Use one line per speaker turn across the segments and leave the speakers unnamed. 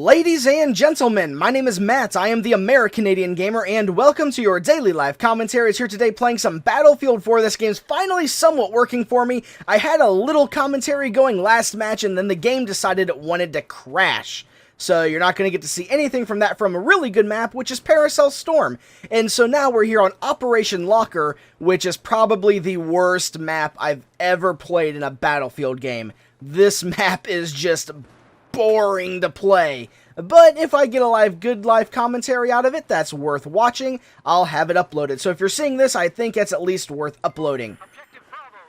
Ladies and gentlemen, my name is Matt, I am the American-Canadian Gamer, and welcome to your daily live commentaries here today playing some Battlefield 4. This game's finally somewhat working for me. I had a little commentary going last match, and then the game decided it wanted to crash. So you're not going to get to see anything from that from a really good map, which is Paracel Storm. And so now we're here on Operation Locker, which is probably the worst map I've ever played in a Battlefield game. This map is just boring to play, but if I get a good live commentary out of it that's worth watching, I'll have it uploaded. So if you're seeing this, I think it's at least worth uploading.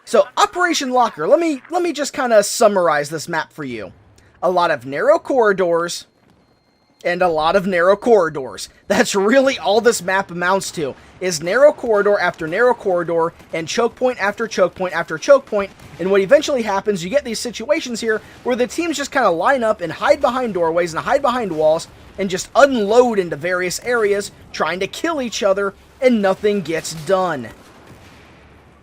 So Operation Locker, let me just kind of summarize this map for you. A lot of narrow corridors and a lot of narrow corridors. That's really all this map amounts to, is narrow corridor after narrow corridor and choke point after choke point after choke point. And what eventually happens, you get these situations here where the teams just kind of line up and hide behind doorways and hide behind walls and just unload into various areas trying to kill each other, and nothing gets done.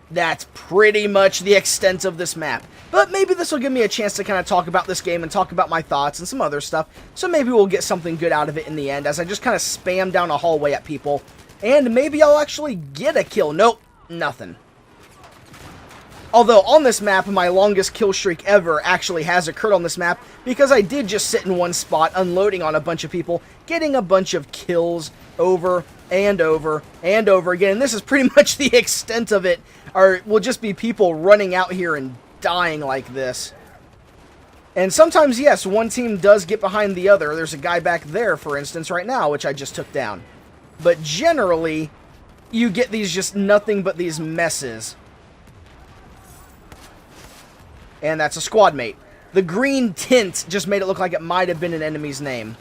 That's pretty much the extent of this map. But maybe this will give me a chance to kind of talk about this game and talk about my thoughts and some other stuff. So maybe we'll get something good out of it in the end as I just kind of spam down a hallway at people. And maybe I'll actually get a kill. Nope, nothing. Although on this map, my longest kill streak ever actually has occurred on this map because I did just sit in one spot unloading on a bunch of people, getting a bunch of kills over and over and over again. And this is pretty much the extent of it, or will just be people running out here and dying like this. And sometimes, yes, one team does get behind the other. There's a guy back there, for instance, right now, which I just took down. But generally, you get these just nothing but these messes. And that's a squad mate. The green tint just made it look like it might have been an enemy's name.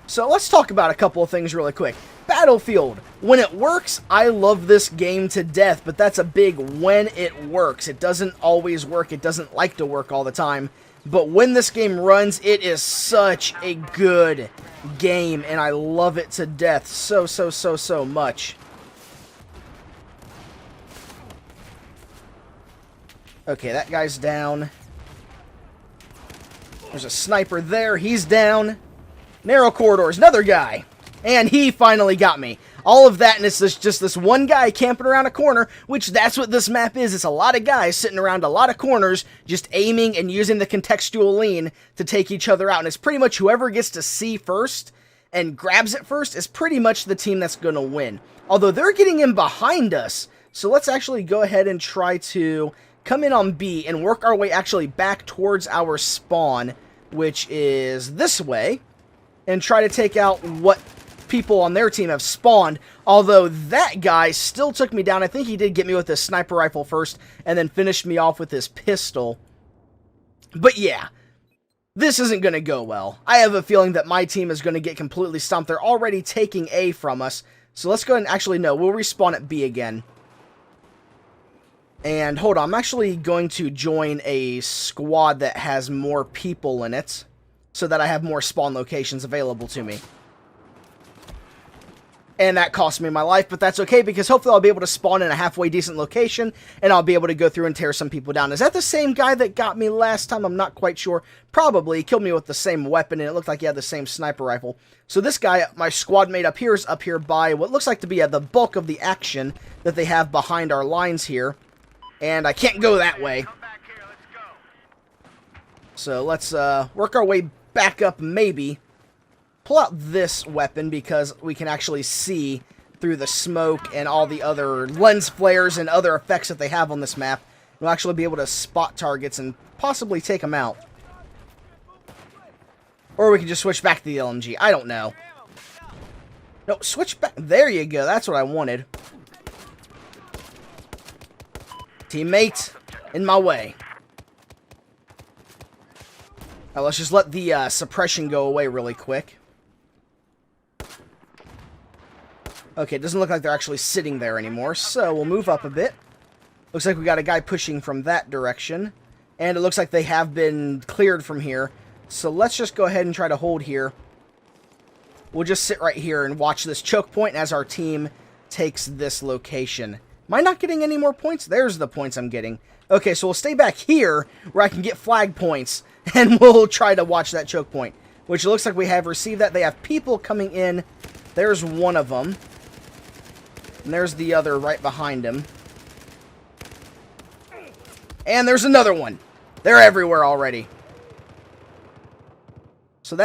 So let's talk about a couple of things really quick. Battlefield. When it works, I love this game to death, but that's a big when it works. It doesn't always work. It doesn't like to work all the time. But when this game runs, it is such a good game, and I love it to death so much. Okay, that guy's down. There's a sniper there. He's down. Narrow corridors, another guy. And he finally got me. All of that, and it's just this one guy camping around a corner, which that's what this map is. It's a lot of guys sitting around a lot of corners, just aiming and using the contextual lean to take each other out. And it's pretty much whoever gets to C first and grabs it first is pretty much the team that's going to win. Although they're getting in behind us. So let's actually go ahead and try to come in on B and work our way actually back towards our spawn, which is this way, and try to take out what people on their team have spawned. Although that guy still took me down. I think he did get me with his sniper rifle first and then finished me off with his pistol. But yeah, this isn't going to go well. I have a feeling that my team is going to get completely stumped. They're already taking A from us. So let's go ahead and actually, no, we'll respawn at B again. And hold on, I'm actually going to join a squad that has more people in it so that I have more spawn locations available to me. And that cost me my life, but that's okay because hopefully I'll be able to spawn in a halfway decent location and I'll be able to go through and tear some people down. Is that the same guy that got me last time? I'm not quite sure. Probably. He killed me with the same weapon and it looked like he had the same sniper rifle. So this guy, my squad mate up here, is up here by what looks like to be the bulk of the action that they have behind our lines here. And I can't go that way. So let's work our way back up maybe. Pull out this weapon because we can actually see through the smoke and all the other lens flares and other effects that they have on this map. We'll actually be able to spot targets and possibly take them out. Or we can just switch back to the LMG. I don't know. No, switch back. There you go. That's what I wanted. Teammate, in my way. Now let's just let the suppression go away really quick. Okay, it doesn't look like they're actually sitting there anymore, so we'll move up a bit. Looks like we got a guy pushing from that direction. And it looks like they have been cleared from here. So let's just go ahead and try to hold here. We'll just sit right here and watch this choke point as our team takes this location. Am I not getting any more points? There's the points I'm getting. Okay, so we'll stay back here where I can get flag points, and we'll try to watch that choke point. which looks like we have received that. They have people coming in. There's one of them. And there's the other right behind him. And there's another one. They're everywhere already. So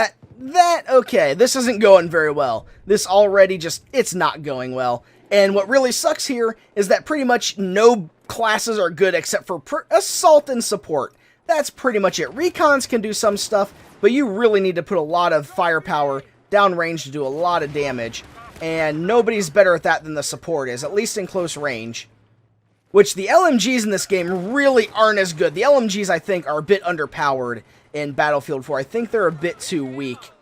okay, this isn't going very well. This already it's not going well. And what really sucks here is that pretty much no classes are good except for assault and support. That's pretty much it. Recons can do some stuff, but you really need to put a lot of firepower downrange to do a lot of damage. And nobody's better at that than the support is, at least in close range. Which the LMGs in this game really aren't as good. The LMGs, I think, are a bit underpowered in Battlefield 4. I think they're a bit too weak.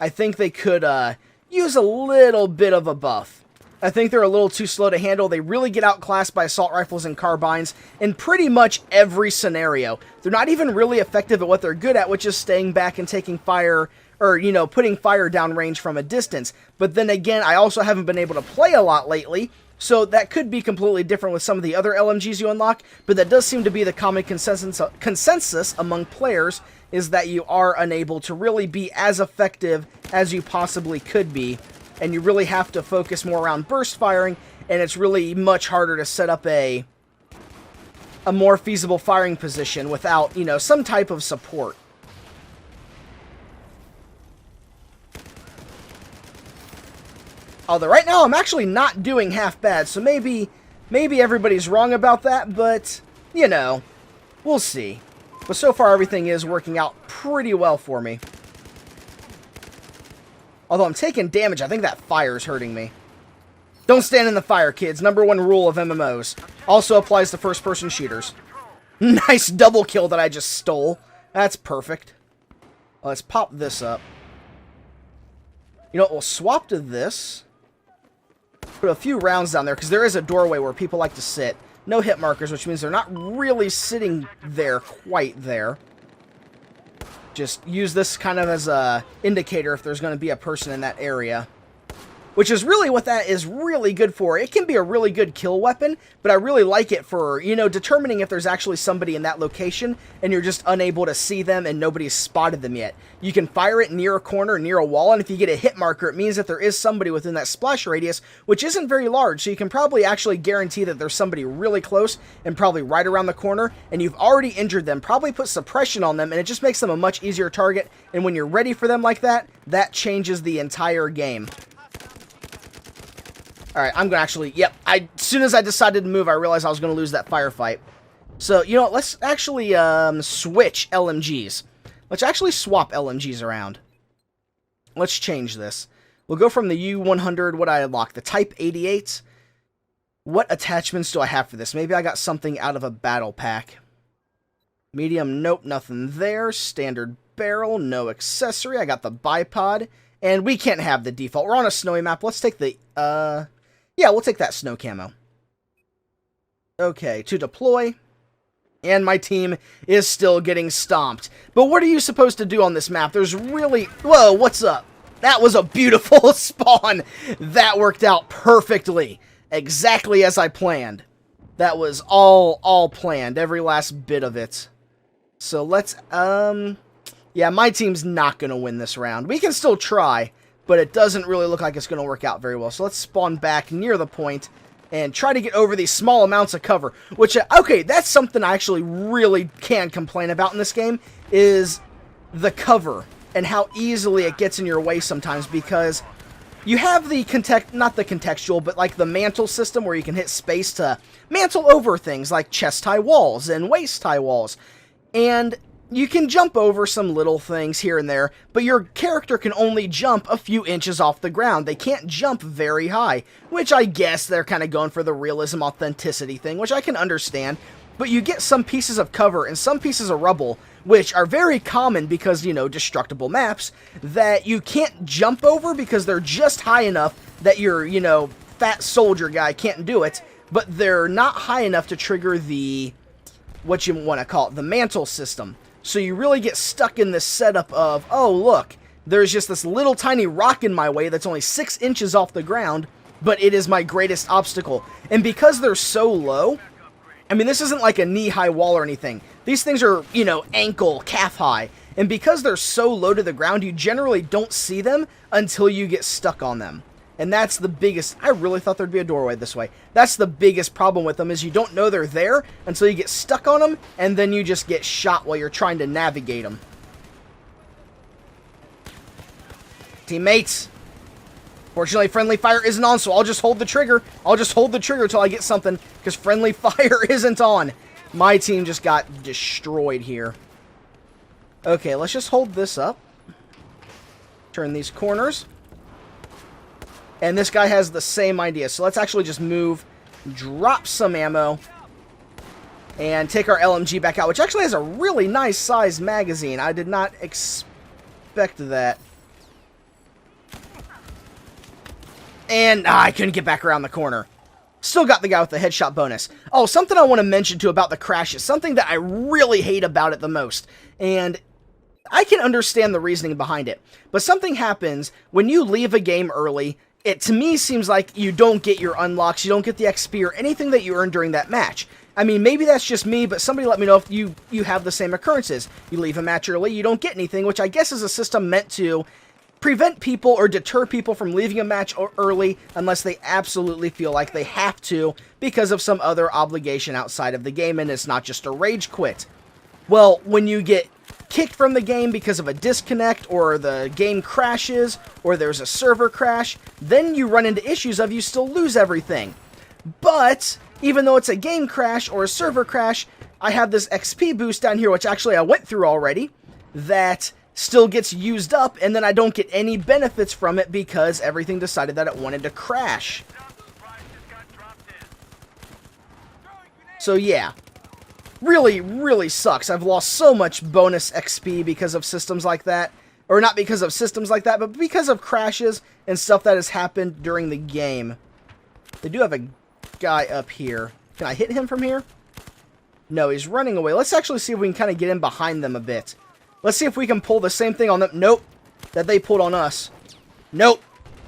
I think they could use a little bit of a buff. I think they're a little too slow to handle. They really get outclassed by assault rifles and carbines in pretty much every scenario. They're not even really effective at what they're good at, which is staying back and taking fire, or, you know, putting fire downrange from a distance. But then again, I also haven't been able to play a lot lately, so that could be completely different with some of the other LMGs you unlock, but that does seem to be the common consensus among players, is that you are unable to really be as effective as you possibly could be, and you really have to focus more around burst firing, and it's really much harder to set up a more feasible firing position without, you know, some type of support. Although right now I'm actually not doing half bad, so maybe everybody's wrong about that, but, you know, we'll see. But so far everything is working out pretty well for me. Although I'm taking damage, I think that fire's hurting me. Don't stand in the fire, kids. #1 rule of MMOs. Also applies to first-person shooters. Nice double kill that I just stole. That's perfect. Let's pop this up. You know what, we'll swap to this. Put a few rounds down there, because there is a doorway where people like to sit. No hit markers, which means they're not really sitting there quite there. Just use this kind of as a indicator if there's going to be a person in that area. Which is really what that is really good for. It can be a really good kill weapon, but I really like it for, you know, determining if there's actually somebody in that location and you're just unable to see them and nobody's spotted them yet. You can fire it near a corner, near a wall, and if you get a hit marker, it means that there is somebody within that splash radius, which isn't very large, so you can probably actually guarantee that there's somebody really close and probably right around the corner, and you've already injured them, probably put suppression on them, and it just makes them a much easier target, and when you're ready for them like that, that changes the entire game. Alright, I'm going to actually, yep, as soon as I decided to move, I realized I was going to lose that firefight. So, you know what, let's actually switch LMGs. Let's actually swap LMGs around. Let's change this. We'll go from the U100, what I unlocked, the Type 88. What attachments do I have for this? Maybe I got something out of a battle pack. Medium, nope, nothing there. Standard barrel, no accessory. I got the bipod. And we can't have the default. We're on a snowy map. Let's take the, yeah, we'll take that snow camo. Okay, to deploy. And my team is still getting stomped. But what are you supposed to do on this map? There's really... Whoa, what's up? That was a beautiful spawn. That worked out perfectly. Exactly as I planned. That was all planned. Every last bit of it. So let's... Yeah, my team's not going to win this round. We can still try, but it doesn't really look like it's going to work out very well. So let's spawn back near the point and try to get over these small amounts of cover. Which, okay, that's something I actually really can complain about in this game, is the cover and how easily it gets in your way sometimes, because you have the not the contextual, but like the mantle system where you can hit space to mantle over things like chest-high walls and waist-high walls. And you can jump over some little things here and there, but your character can only jump a few inches off the ground. They can't jump very high, which I guess they're kind of going for the realism authenticity thing, which I can understand. But you get some pieces of cover and some pieces of rubble, which are very common because, you know, destructible maps, that you can't jump over because they're just high enough that your, you know, fat soldier guy can't do it, but they're not high enough to trigger the, what you want to call it, the mantle system. So you really get stuck in this setup of, oh, look, there's just this little tiny rock in my way that's only 6 inches off the ground, but it is my greatest obstacle. And because they're so low, I mean, this isn't like a knee-high wall or anything. These things are, you know, ankle, calf-high. And because they're so low to the ground, you generally don't see them until you get stuck on them. And that's the biggest... I really thought there'd be a doorway this way. That's the biggest problem with them, is you don't know they're there until you get stuck on them, and then you just get shot while you're trying to navigate them. Teammates! Fortunately, friendly fire isn't on, so I'll just hold the trigger. I'll just hold the trigger until I get something, because friendly fire isn't on. My team just got destroyed here. Okay, let's just hold this up. Turn these corners. And this guy has the same idea. So let's actually just move, drop some ammo, and take our LMG back out, which actually has a really nice sized magazine. I did not expect that. And I couldn't get back around the corner. Still got the guy with the headshot bonus. Oh, something I want to mention too about the crashes. Something that I really hate about it the most. And I can understand the reasoning behind it. But something happens when you leave a game early. It, to me, seems like you don't get your unlocks, you don't get the XP or anything that you earned during that match. I mean, maybe that's just me, but somebody let me know if you have the same occurrences. You leave a match early, you don't get anything, which I guess is a system meant to prevent people or deter people from leaving a match early unless they absolutely feel like they have to because of some other obligation outside of the game, and it's not just a rage quit. Well, when you get kicked from the game because of a disconnect, or the game crashes, or there's a server crash, then you run into issues of you still lose everything. But even though it's a game crash or a server crash, I have this XP boost down here, which actually I went through already, that still gets used up, and then I don't get any benefits from it because everything decided that it wanted to crash. So yeah, really, really sucks. I've lost so much bonus XP because of systems like that. Or not because of systems like that, but because of crashes and stuff that has happened during the game. They do have a guy up here. Can I hit him from here? No, he's running away. Let's actually see if we can kind of get in behind them a bit. Let's see if we can pull the same thing on them. Nope. That they pulled on us. Nope.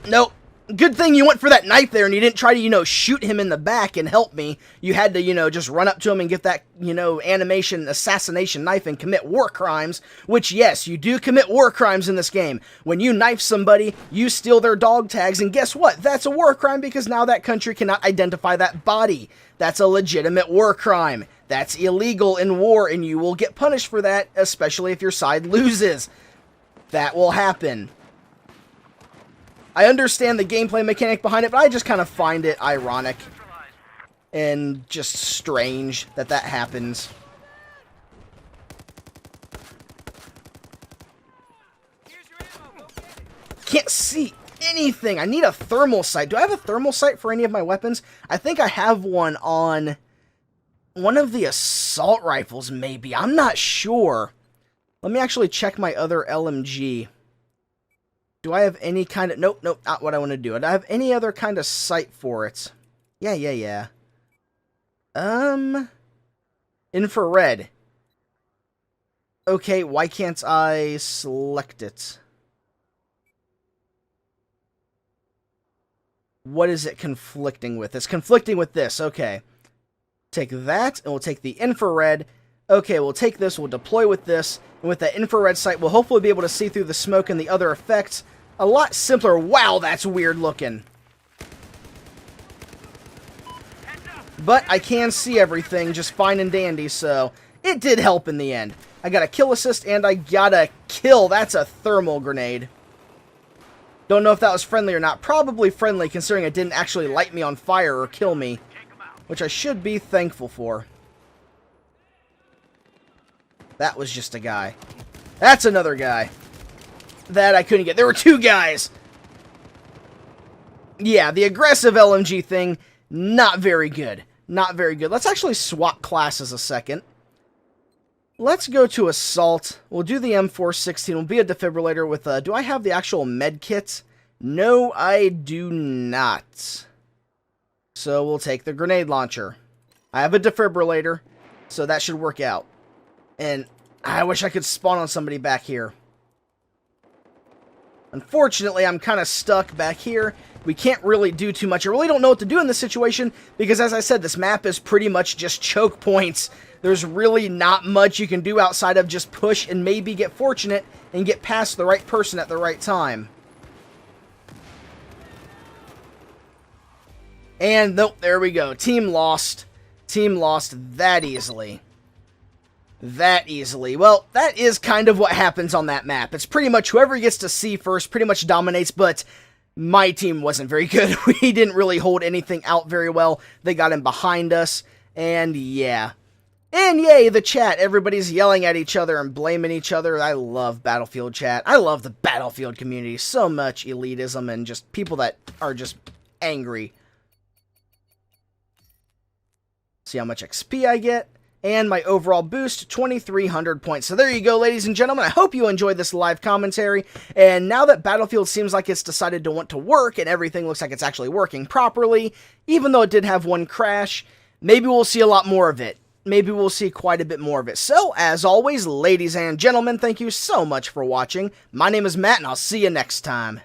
Nope. Good thing you went for that knife there and you didn't try to, shoot him in the back and help me. You had to, just run up to him and get that, animation assassination knife and commit war crimes. Which, yes, you do commit war crimes in this game. When you knife somebody, you steal their dog tags, and guess what? That's a war crime because now that country cannot identify that body. That's a legitimate war crime. That's illegal in war, and you will get punished for that, especially if your side loses. That will happen. I understand the gameplay mechanic behind it, but I just kind of find it ironic and just strange that that happens. Can't see anything. I need a thermal sight. Do I have a thermal sight for any of my weapons? I think I have one on one of the assault rifles, maybe. I'm not sure. Let me actually check my other LMG. Do I have any kind of... Nope, not what I want to do. Do I have any other kind of sight for it? Yeah. Infrared. Okay, why can't I select it? What is it conflicting with? It's conflicting with this, okay. Take that, and we'll take the infrared. Okay, we'll take this, we'll deploy with this, and with that infrared sight, we'll hopefully be able to see through the smoke and the other effects. A lot simpler. Wow, that's weird looking. But I can see everything just fine and dandy, so it did help in the end. I got a kill assist, and I got a kill. That's a thermal grenade. Don't know if that was friendly or not. Probably friendly, considering it didn't actually light me on fire or kill me, which I should be thankful for. That was just a guy. That's another guy. That I couldn't get. There were two guys! Yeah, the aggressive LMG thing, not very good. Not very good. Let's actually swap classes a second. Let's go to Assault. We'll do the M416. We'll be a defibrillator with do I have the actual med kit? No, I do not. So we'll take the grenade launcher. I have a defibrillator, so that should work out. And I wish I could spawn on somebody back here. Unfortunately, I'm kind of stuck back here. We can't really do too much. I really don't know what to do in this situation because, as I said, this map is pretty much just choke points. There's really not much you can do outside of just push and maybe get fortunate and get past the right person at the right time. And nope, there we go. Team lost. Team lost that easily. That easily. Well, that is kind of what happens on that map. It's pretty much whoever gets to C first pretty much dominates, but my team wasn't very good. We didn't really hold anything out very well. They got in behind us, and yeah. And yay, the chat. Everybody's yelling at each other and blaming each other. I love Battlefield chat. I love the Battlefield community. So much elitism and just people that are just angry. See how much XP I get. And my overall boost, 2,300 points. So there you go, ladies and gentlemen. I hope you enjoyed this live commentary. And now that Battlefield seems like it's decided to want to work, and everything looks like it's actually working properly, even though it did have one crash, maybe we'll see a lot more of it. Maybe we'll see quite a bit more of it. So, as always, ladies and gentlemen, thank you so much for watching. My name is Matt, and I'll see you next time.